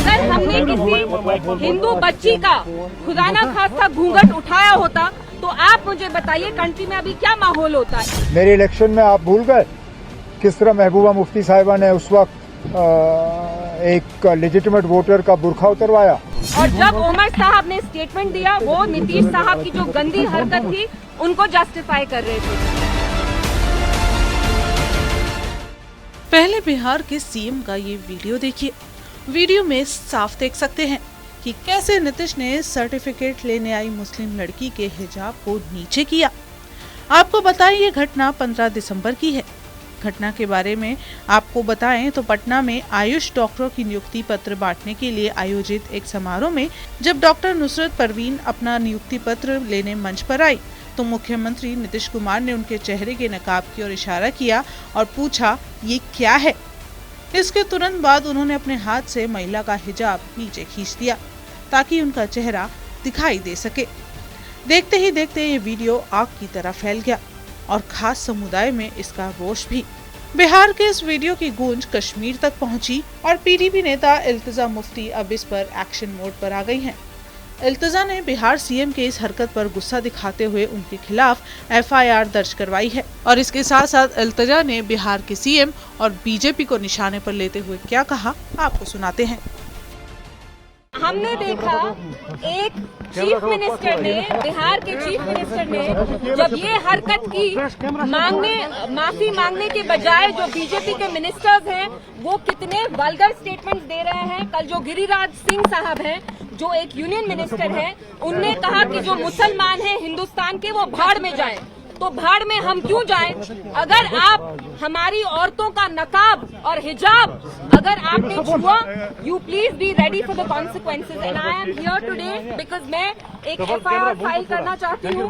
अगर हमने किसी हिंदू बच्ची का खुदा ना खास्ता घूंघट उठाया होता तो आप मुझे बताइए कंट्री में अभी क्या माहौल होता है। मेरे इलेक्शन में आप भूल गए किस तरह महबूबा मुफ्ती साहिबा ने उस वक्त एक लेजिटिमेट वोटर का बुरखा उतरवाया। और जब उमर साहब ने स्टेटमेंट दिया वो नीतीश साहब की जो गंदी हरकत थी उनको जस्टिफाई कर रहे थे। पहले बिहार के सीएम का ये वीडियो देखिए। वीडियो में साफ देख सकते हैं कि कैसे नीतीश ने सर्टिफिकेट लेने आई मुस्लिम लड़की के हिजाब को नीचे किया। आपको बताएं ये घटना 15 दिसंबर की है। घटना के बारे में आपको बताएं तो पटना में आयुष डॉक्टरों की नियुक्ति पत्र बांटने के लिए आयोजित एक समारोह में जब डॉक्टर नुसरत परवीन अपना नियुक्ति पत्र लेने मंच पर आई तो मुख्यमंत्री नीतीश कुमार ने उनके चेहरे के नकाब की ओर इशारा किया और पूछा ये क्या है। इसके तुरंत बाद उन्होंने अपने हाथ से महिला का हिजाब नीचे खींच दिया ताकि उनका चेहरा दिखाई दे सके। देखते ही देखते ये वीडियो आग की तरह फैल गया और खास समुदाय में इसका रोष भी। बिहार के इस वीडियो की गूंज कश्मीर तक पहुंची और पीडीपी नेता इल्तिजा मुफ्ती अब इस पर एक्शन मोड पर आ गई हैं। इल्तिजा ने बिहार सीएम के इस हरकत पर गुस्सा दिखाते हुए उनके खिलाफ एफआईआर दर्ज करवाई है और इसके साथ साथ इल्तिजा ने बिहार के सीएम और बीजेपी को निशाने पर लेते हुए क्या कहा आपको सुनाते हैं। हमने देखा एक चीफ मिनिस्टर ने, बिहार के चीफ मिनिस्टर ने जब ये हरकत की माफी मांगने के बजाय जो बीजेपी के मिनिस्टर्स हैं वो कितने वल्गर स्टेटमेंट्स दे रहे हैं। कल जो गिरिराज सिंह साहब हैं जो एक यूनियन मिनिस्टर हैं उनने कहा कि जो मुसलमान हैं हिंदुस्तान के वो भाड़ में जाएं। तो भाड़ में हम क्यों जाएं? अगर आप हमारी औरतों का नकाब और हिजाब अगर आपने छुआ, you please be ready for the consequences. And I am here today because मैं एक एफआईआर फाइल करना चाहती हूँ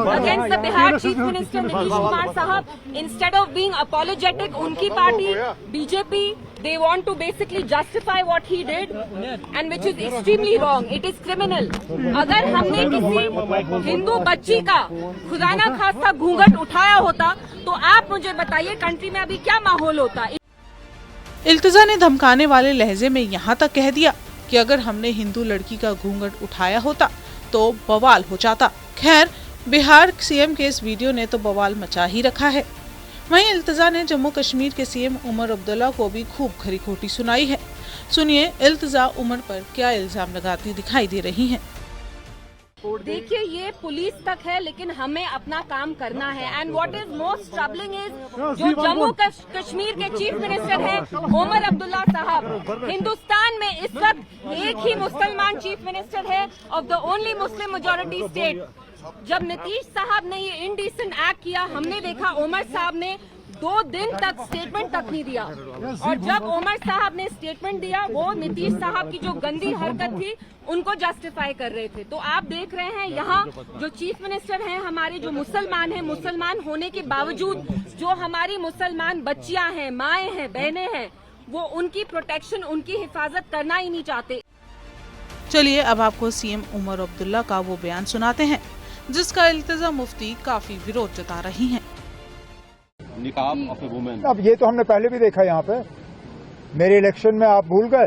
against the Bihar chief minister Nitish Kumar साहब। इंस्टेड ऑफ बीइंग अपॉलोजेटिक, उनकी party BJP they want to basically justify what he did and which is extremely wrong. It is criminal. अगर हमने किसी हिंदू बच्ची का खुदा ना खास्ता घूंघट उठाया होता तो आप मुझे बताइए कंट्री में अभी क्या माहौल होता। इल्तिजा ने धमकाने वाले लहजे में यहाँ तक कह दिया कि अगर हमने हिंदू लड़की का घूंघट उठाया होता तो बवाल हो जाता। खैर, बिहार सीएम के इस वीडियो ने तो बवाल मचा ही रखा है। वहीं इल्तिजा ने जम्मू कश्मीर के सीएम उमर अब्दुल्ला को भी खूब खरी खोटी सुनाई है। सुनिए इल्तिजा उमर पर क्या इल्जाम लगाती दिखाई दे रही हैं। देखिए ये पुलिस तक है लेकिन हमें अपना काम करना है। And what is most troubling is जो जम्मू कश्मीर के चीफ मिनिस्टर हैं उमर अब्दुल्ला साहब, हिंदुस्तान में इस वक्त एक ही मुसलमान चीफ मिनिस्टर है of the only Muslim majority state. जब नीतीश साहब ने ये इनडिसेंट एक्ट किया हमने देखा उमर साहब ने 2 दिन तक स्टेटमेंट तक नहीं दिया और जब उमर साहब ने स्टेटमेंट दिया वो नीतीश साहब की जो गंदी हरकत थी उनको जस्टिफाई कर रहे थे। तो आप देख रहे हैं यहाँ जो चीफ मिनिस्टर हैं हमारे जो मुसलमान हैं, मुसलमान होने के बावजूद जो हमारी मुसलमान बच्चियां हैं, माएँ हैं, बहनें हैं, वो उनकी प्रोटेक्शन, उनकी हिफाजत करना ही नहीं चाहते। चलिए अब आपको सीएम उमर अब्दुल्ला का वो बयान सुनाते हैं जिसका इल्तिजा मुफ्ती काफी विरोध जता रही हैं। अब ये तो हमने पहले भी देखा यहाँ पे। मेरे इलेक्शन में आप भूल गए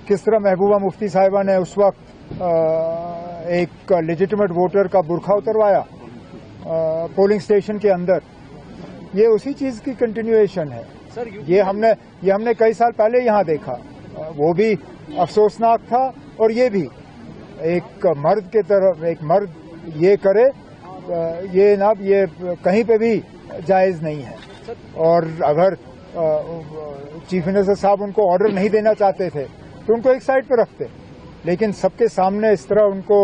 किस तरह महबूबा मुफ्ती साहिबा ने उस वक्त एक लेजिटिमेट वोटर का बुरखा उतरवाया पोलिंग स्टेशन के अंदर। ये उसी चीज की कंटिन्यूएशन है। ये हमने कई साल पहले यहाँ देखा। वो भी अफसोसनाक था और ये भी एक मर्द के तरफ एक मर्द ये करे ये कहीं पे भी जायज नहीं है। और अगर चीफ मिनिस्टर साहब उनको ऑर्डर नहीं देना चाहते थे तो उनको एक साइड पे रखते, लेकिन सबके सामने इस तरह उनको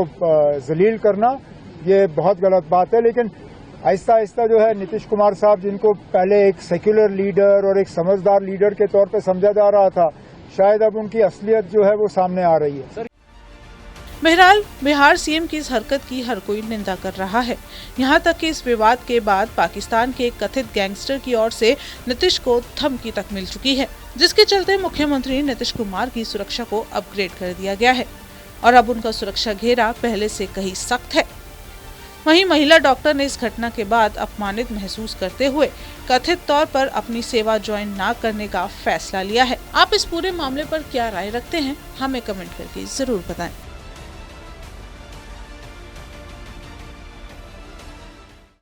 जलील करना ये बहुत गलत बात है। लेकिन आहिस्ता आहिस्ता जो है नीतीश कुमार साहब जिनको पहले एक सेक्युलर लीडर और एक समझदार लीडर के तौर पे समझा जा रहा था, शायद अब उनकी असलियत जो है वो सामने आ रही है। बहरहाल बिहार सीएम की इस हरकत की हर कोई निंदा कर रहा है। यहाँ तक कि इस विवाद के बाद पाकिस्तान के एक कथित गैंगस्टर की ओर से नीतीश को धमकी तक मिल चुकी है, जिसके चलते मुख्यमंत्री नीतीश कुमार की सुरक्षा को अपग्रेड कर दिया गया है और अब उनका सुरक्षा घेरा पहले से कहीं सख्त है। वहीं महिला डॉक्टर ने इस घटना के बाद अपमानित महसूस करते हुए कथित तौर पर अपनी सेवा ज्वाइन न करने का फैसला लिया है। आप इस पूरे मामले पर क्या राय रखते हैं, हमें कमेंट करके जरूर बताएं।